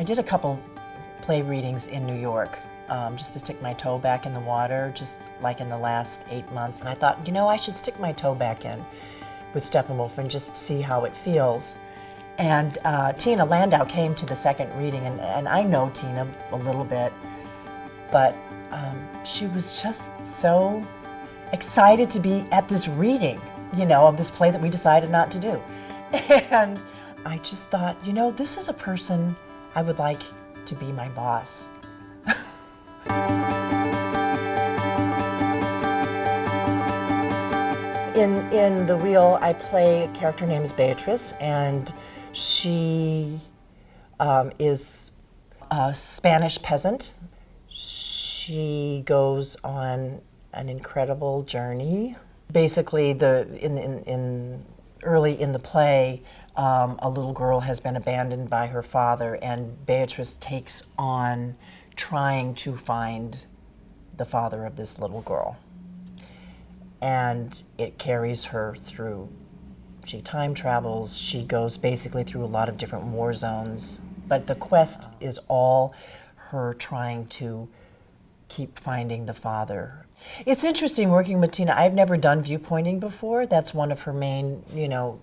I did a couple play readings in New York, just to stick my toe back in the water, just like in the last 8 months. And I thought, you know, I should stick my toe back in with Steppenwolf and just see how it feels. And Tina Landau came to the second reading, and I know Tina a little bit, but she was just so excited to be at this reading, you know, of this play that we decided not to do. And I just thought, you know, this is a person I would like to be my boss. In The Wheel, I play a character named Beatriz, and she is a Spanish peasant. She goes on an incredible journey. Basically, early in the play, a little girl has been abandoned by her father, and Beatriz takes on trying to find the father of this little girl. And it carries her through. She time travels, she goes basically through a lot of different war zones, but the quest is all her trying to keep finding the father. It's interesting working with Tina. I've never done viewpointing before. That's one of her main, you know,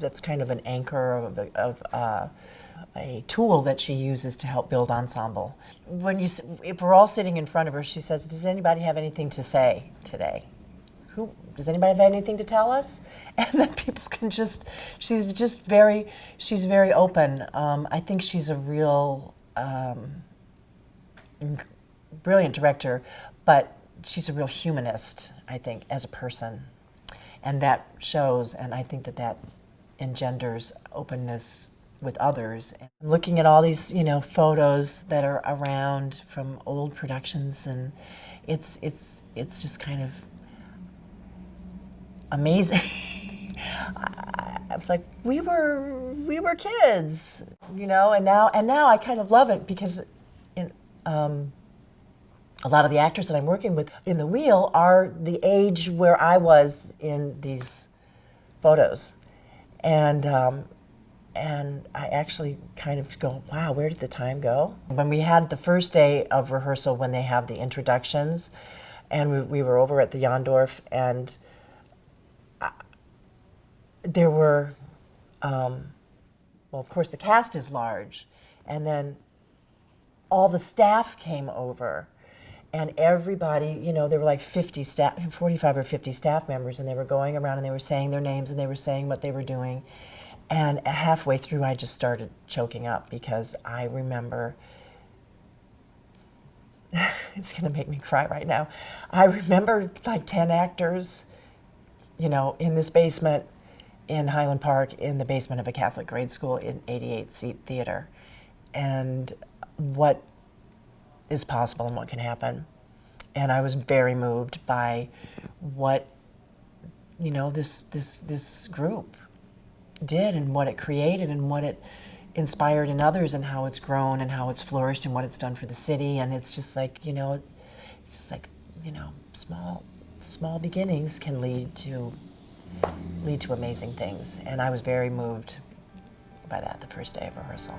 that's kind of an anchor of a tool that she uses to help build Ensemble. If we're all sitting in front of her, she says, "Does anybody have anything to say today? Does anybody have anything to tell us?" And then people can she's very open. I think she's a real brilliant director, but she's a real humanist, I think, as a person. And that shows, and I think that engenders openness with others. And I'm looking at all these, you know, photos that are around from old productions, and it's just kind of amazing. I was like, we were kids, you know, and now I kind of love it because a lot of the actors that I'm working with in The Wheel are the age where I was in these photos, and I actually kind of go, wow, where did the time go? When we had the first day of rehearsal, when they have the introductions, and we were over at the Yondorf, and there were, well, of course the cast is large, and then all the staff came over, and everybody, you know, there were like 45 or 50 staff members, and they were going around and they were saying their names and they were saying what they were doing. And halfway through, I just started choking up because I remember, it's gonna make me cry right now. I remember like 10 actors, you know, in this basement in Highland Park, in the basement of a Catholic grade school in 88-seat theater, and what is possible and what can happen. And I was very moved by what, you know, this group did and what it created and what it inspired in others and how it's grown and how it's flourished and what it's done for the city. And it's just like, you know, small beginnings can lead to amazing things. And I was very moved by that the first day of rehearsal.